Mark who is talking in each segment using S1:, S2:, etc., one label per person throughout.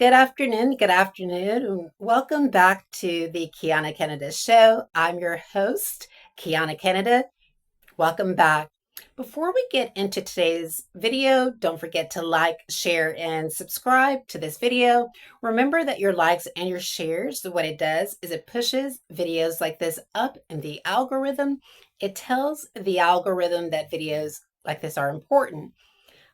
S1: Good afternoon. Good afternoon. Welcome back to the Quianna Canada show. I'm your host, Quianna Canada. Welcome back. Before we get into today's video, don't forget to like, share, and subscribe to this video. Remember that your likes and your shares, what it does is it pushes videos like this up in the algorithm. It tells the algorithm that videos like this are important.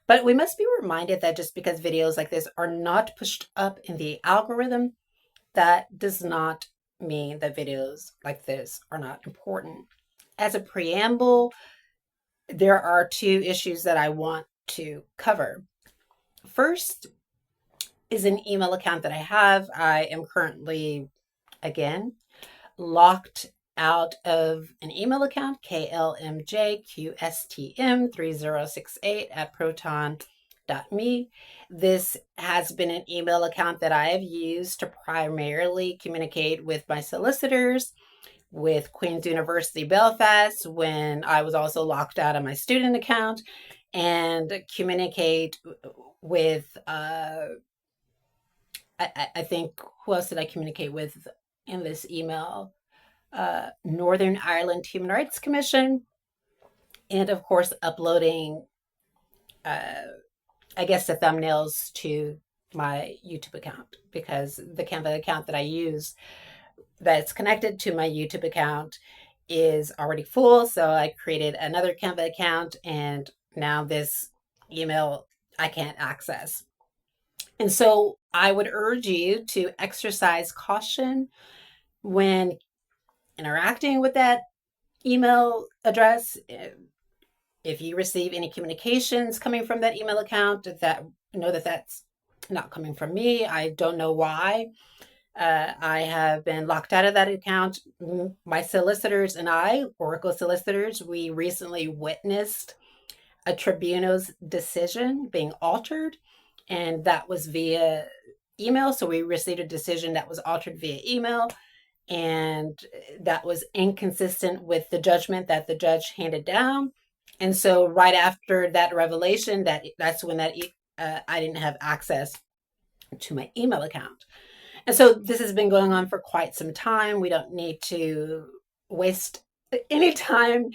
S1: But we must be reminded that just because videos like this are not pushed up in the algorithm, that does not mean that videos like this are not important. As a preamble, there are two issues that I want to cover. First is an email account that I have. I am currently, again, locked out of an email account, klmjqstm3068 at proton.me. This has been an email account that I have used to primarily communicate with my solicitors, with Queen's University Belfast when I was also locked out of my student account, and communicate with, I think, who else did I communicate with in this email? Northern Ireland Human Rights Commission, and of course, uploading, I guess, the thumbnails to my YouTube account, because the Canva account that I use that's connected to my YouTube account is already full. So I created another Canva account, and now this email I can't access. And so I would urge you to exercise caution when interacting with that email address. If you receive any communications coming from that email account, that know that that's not coming from me. I don't know why. I have been locked out of that account. My solicitors and I, Oracle solicitors, we recently witnessed a tribunal's decision being altered, and that was via email. So we received a decision that was altered via email, and that was inconsistent with the judgment that the judge handed down. And so right after that revelation, that's when I didn't have access to my email account. And so this has been going on for quite some time. We don't need to waste any time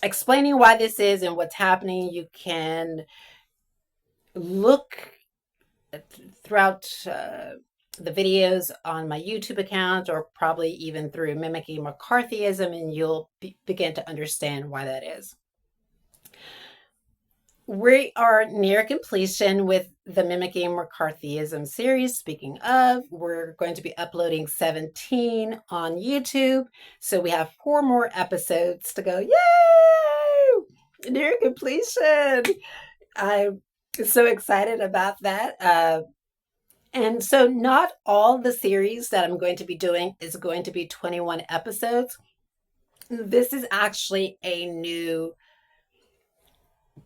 S1: explaining why this is and what's happening. You can look throughout the videos on my YouTube account, or probably even through Mimicking McCarthyism, and you'll begin to understand why that is. We are near completion with the Mimicking McCarthyism series. Speaking of, we're going to be uploading 17 on YouTube. So we have 4 more episodes to go. Yay! Near completion. I'm so excited about that. And so not all the series that I'm going to be doing is going to be 21 episodes. This is actually a new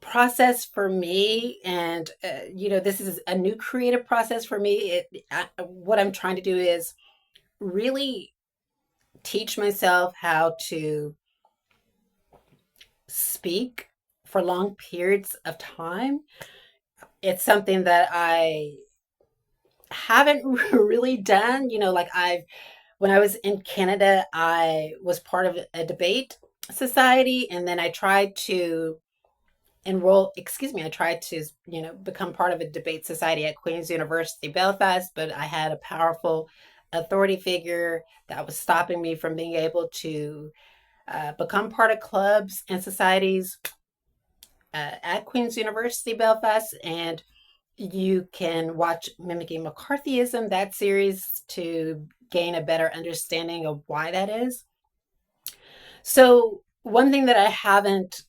S1: process for me, and this is a new creative process for me. What I'm trying to do is really teach myself how to speak for long periods of time. It's something that I haven't really done. When I was in Canada, I was part of a debate society, and then I tried to become part of a debate society at Queen's University Belfast, but I had a powerful authority figure that was stopping me from being able to become part of clubs and societies at Queen's University Belfast. And you can watch Mimicking McCarthyism, that series, to gain a better understanding of why that is. So one thing that I haven't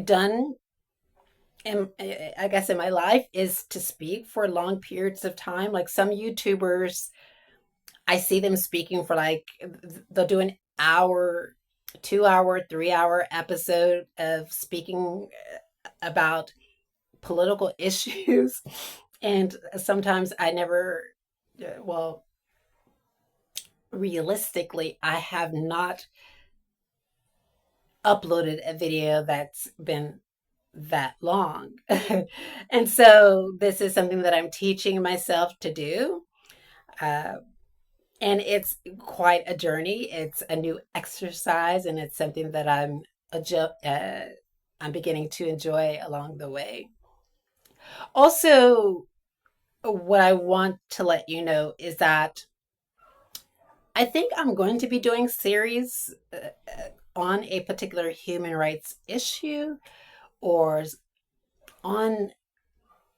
S1: done I guess in my life is to speak for long periods of time. Like some YouTubers, I see them speaking for they'll do an hour, 2 hour, 3 hour episode of speaking about political issues. And sometimes I never, well, realistically, I have not uploaded a video that's been that long. And so this is something that I'm teaching myself to do. Uh, and it's quite a journey. It's a new exercise, and it's something that I'm beginning to enjoy along the way. Also, what I want to let you know is that I think I'm going to be doing series on a particular human rights issue or on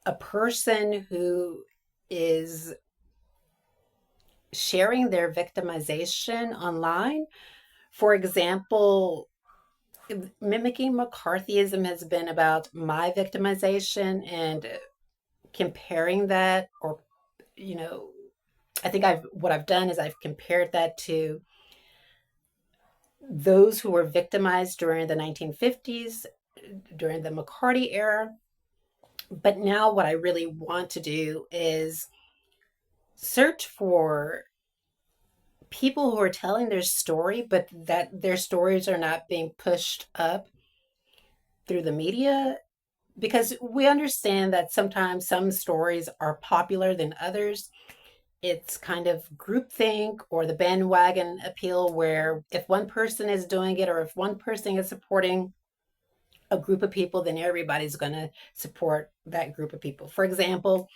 S1: a person who is sharing their victimization online. For example, mimicking McCarthyism has been about my victimization and comparing that, or, you know, I think what I've done is I've compared that to those who were victimized during the 1950s, during the McCarthy era. But now what I really want to do is search for people who are telling their story, but that their stories are not being pushed up through the media. Because we understand that sometimes some stories are popular than others. It's kind of groupthink or the bandwagon appeal, where if one person is doing it or if one person is supporting a group of people, then everybody's going to support that group of people. For example,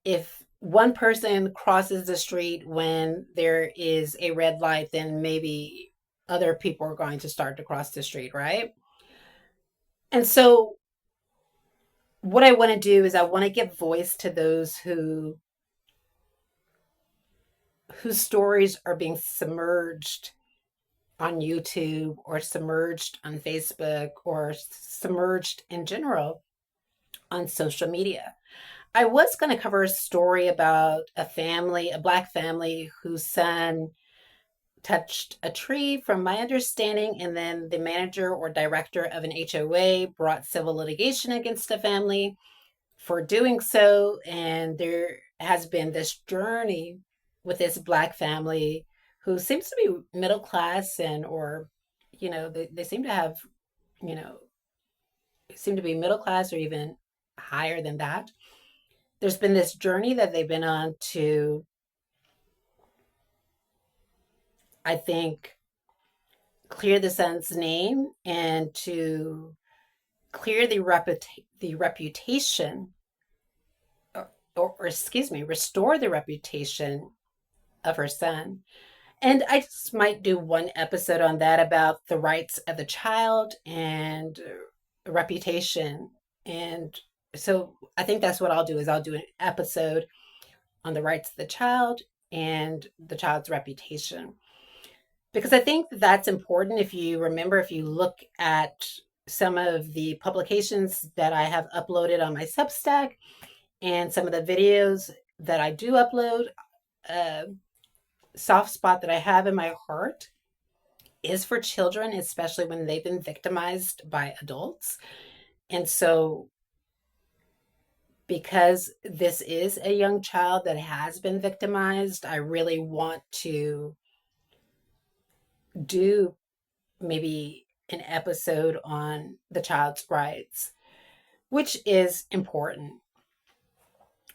S1: if one person crosses the street when there is a red light, then maybe other people are going to start to cross the street, right? And so what I want to do is I want to give voice to those whose stories are being submerged on YouTube or submerged on Facebook or submerged in general on social media. I was going to cover a story about a family, a Black family whose son touched a tree, from my understanding, and then the manager or director of an HOA brought civil litigation against the family for doing so. And there has been this journey with this Black family who seems to be middle class, and, or, they seem to have, you know, seem to be middle class or even higher than that. There's been this journey that they've been on to, I think, clear the son's name and to clear the reputation, or excuse me, restore the reputation of her son. And I just might do one episode on that, about the rights of the child and reputation. And so I think that's what I'll do, is I'll do an episode on the rights of the child and the child's reputation. Because I think that's important. If you remember, if you look at some of the publications that I have uploaded on my Substack and some of the videos that I do upload, a soft spot that I have in my heart is for children, especially when they've been victimized by adults. And so, because this is a young child that has been victimized, I really want to do maybe an episode on the child's rights, which is important.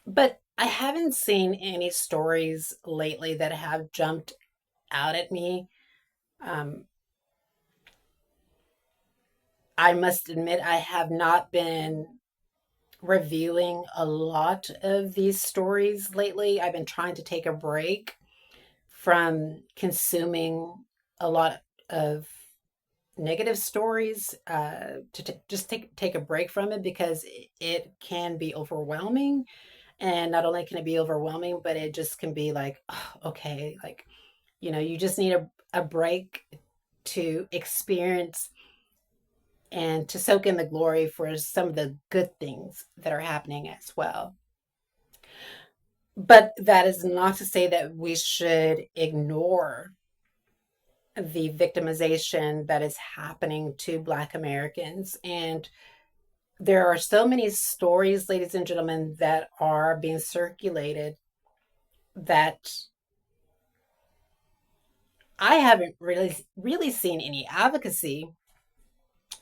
S1: But I haven't seen any stories lately that have jumped out at me. Um, I must admit, I have not been reviewing a lot of these stories lately. I've been trying to take a break from consuming a lot of negative stories, to just take a break from it, because it can be overwhelming. And not only can it be overwhelming, but it just can be like, oh, okay, like, you just need a break to experience and to soak in the glory for some of the good things that are happening as well. But that is not to say that we should ignore the victimization that is happening to Black Americans. And there are so many stories, ladies and gentlemen, that are being circulated that I haven't really seen any advocacy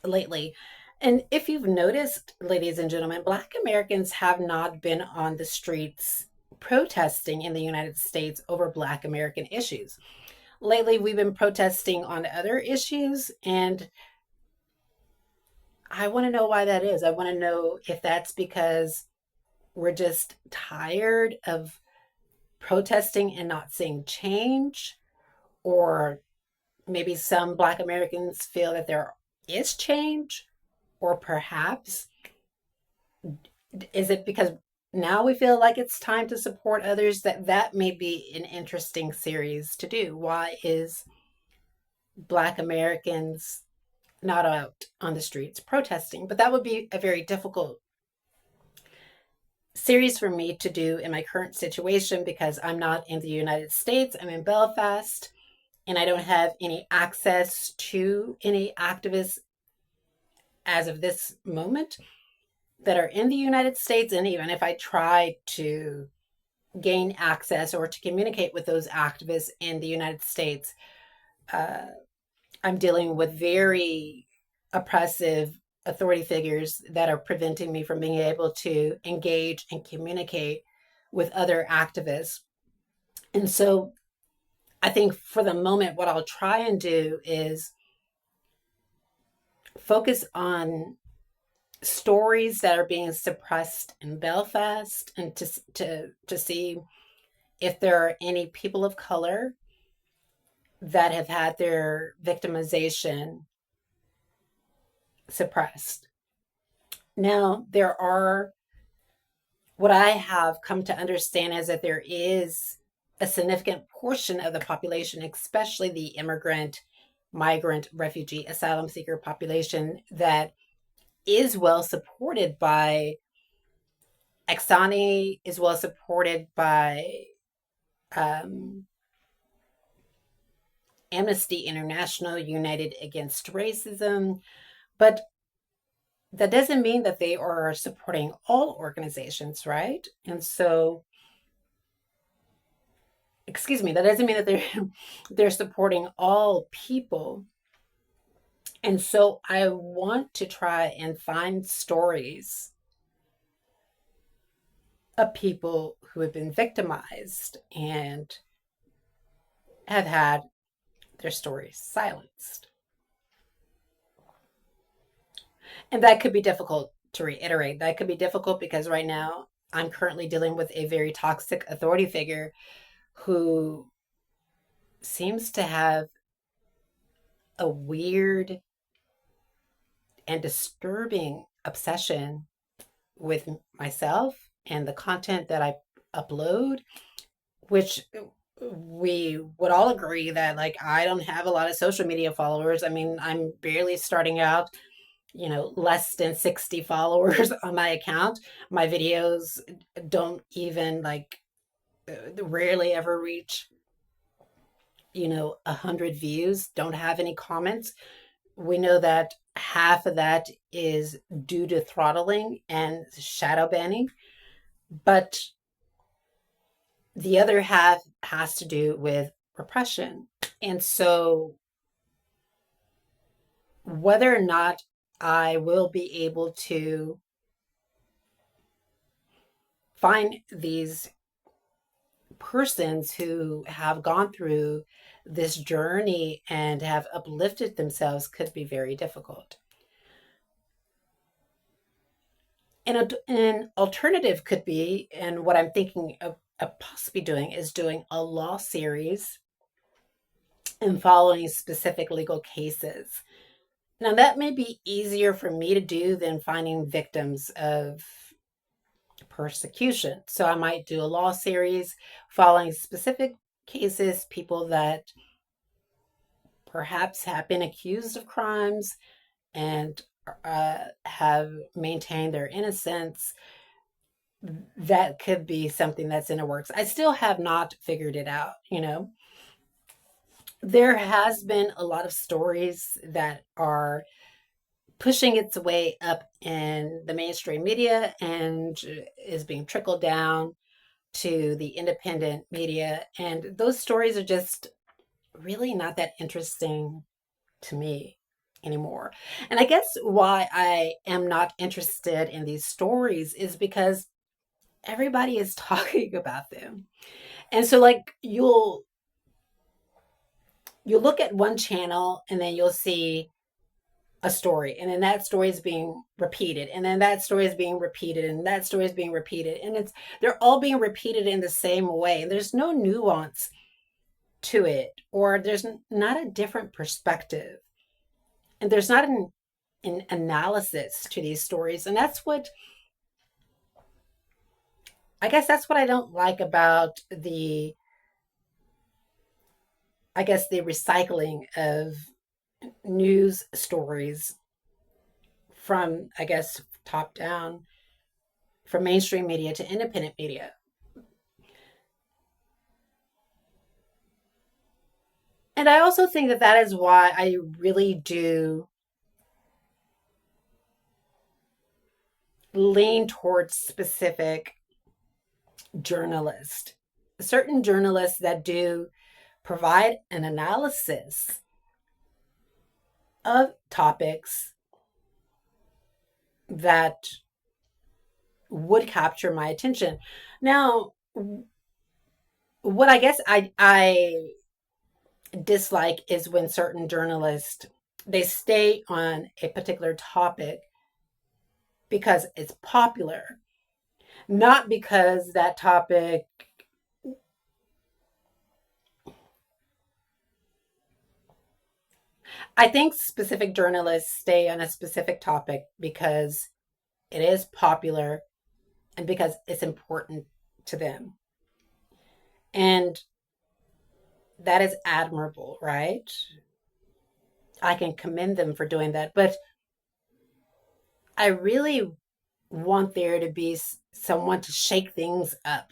S1: lately. And if you've noticed, ladies and gentlemen, Black Americans have not been on the streets protesting in the United States over Black American issues. Lately, we've been protesting on other issues, and I want to know why that is. I want to know if that's because we're just tired of protesting and not seeing change, or maybe some Black Americans feel that there is change, or perhaps is it because now we feel like it's time to support others? That may be an interesting series to do. Why is Black Americans not out on the streets protesting? But that would be a very difficult series for me to do in my current situation because I'm not in the United States. I'm in Belfast, and I don't have any access to any activists as of this moment that are in the United States. And even if I try to gain access or to communicate with those activists in the United States, uh, I'm dealing with very oppressive authority figures that are preventing me from being able to engage and communicate with other activists. And so I think for the moment, what I'll try and do is focus on stories that are being suppressed in Belfast, and to see if there are any people of color that have had their victimization suppressed. Now, there are, what I have come to understand is that there is a significant portion of the population, especially the immigrant, migrant, refugee, asylum seeker population, that is well supported by Exani, is well supported by um, Amnesty International, United Against Racism, but that doesn't mean that they are supporting all organizations, right? And so, excuse me, that doesn't mean that they're supporting all people. And so I want to try and find stories of people who have been victimized and have had their stories silenced. And that could be difficult to reiterate. That could be difficult because right now I'm currently dealing with a very toxic authority figure who seems to have a weird and disturbing obsession with myself and the content that I upload, which we would all agree that, like, I don't have a lot of social media followers. I mean, I'm barely starting out, less than 60 followers on my account. My videos don't even, like, rarely ever reach 100 views, don't have any comments. We know that half of that is due to throttling and shadow banning, but the other half has to do with repression. And so whether or not I will be able to find these persons who have gone through this journey and have uplifted themselves could be very difficult. And an alternative could be, and what I'm thinking of possibly doing, is doing a law series and following specific legal cases. Now, that may be easier for me to do than finding victims of persecution. So I might do a law series following specific cases, people that perhaps have been accused of crimes and have maintained their innocence. That could be something that's in the works. I still have not figured it out. There has been a lot of stories that are pushing its way up in the mainstream media and is being trickled down to the independent media. And those stories are just really not that interesting to me. anymore. And I guess why I am not interested in these stories is because everybody is talking about them. And so like you'll look at one channel and then you'll see a story, and then that story is being repeated, and then that story is being repeated, and that story is being repeated, and they're all being repeated in the same way. There's no nuance to it, or there's not a different perspective, and there's not an analysis to these stories. And that's what I guess that's what I don't like about the I guess the recycling of news stories from, I guess, top down, from mainstream media to independent media. And I also think that that is why I really do lean towards specific journalists, certain journalists that do provide an analysis of topics that would capture my attention. Now, what I guess I dislike is when certain journalists they stay on a particular topic because it's popular, not because that topic I think specific journalists stay on a specific topic because it is popular and because it's important to them. And that is admirable, right? I can commend them for doing that. But I really want there to be someone to shake things up,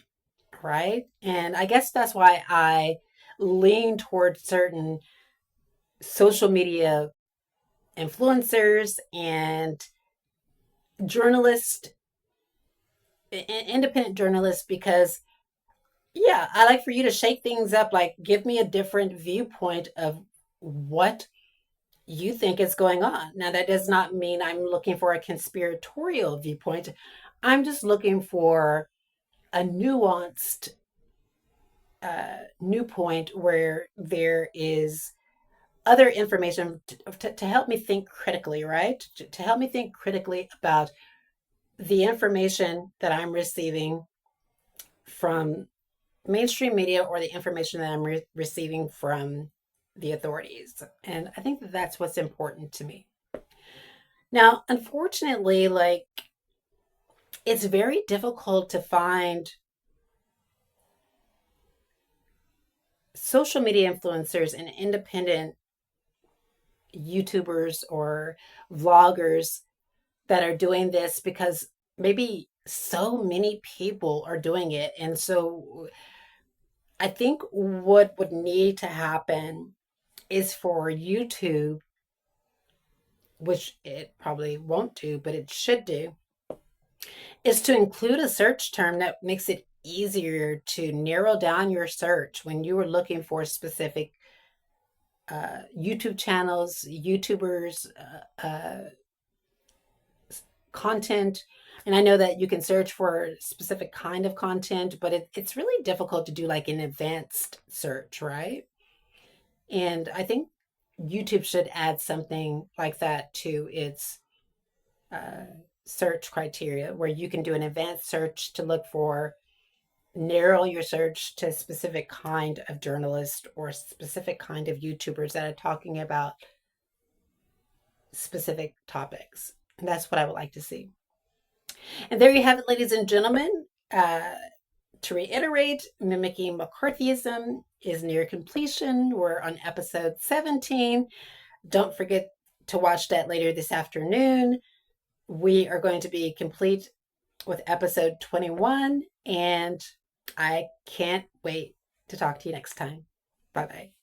S1: right? And I guess that's why I lean towards certain social media influencers and journalists, independent journalists, because yeah, I like for you to shake things up, like give me a different viewpoint of what you think is going on. Now, that does not mean I'm looking for a conspiratorial viewpoint. I'm just looking for a nuanced new point where there is other information to help me think critically, right? To help me think critically about the information that I'm receiving from mainstream media or the information that I'm receiving from the authorities. And I think that that's what's important to me. Now, unfortunately, like it's very difficult to find social media influencers and independent YouTubers or vloggers that are doing this because maybe so many people are doing it. And so I think what would need to happen is for YouTube, which it probably won't do, but it should do, is to include a search term that makes it easier to narrow down your search when you are looking for specific YouTube channels, YouTubers, content. And I know that you can search for a specific kind of content, but it's really difficult to do like an advanced search, right? And I think YouTube should add something like that to its uh, search criteria where you can do an advanced search to look for, narrow your search to a specific kind of journalist or specific kind of YouTubers that are talking about specific topics. And that's what I would like to see. And there you have it, ladies and gentlemen. To reiterate, Mimicking McCarthyism is near completion. We're on episode 17. Don't forget to watch that later this afternoon. We are going to be complete with episode 21, and I can't wait to talk to you next time. Bye bye.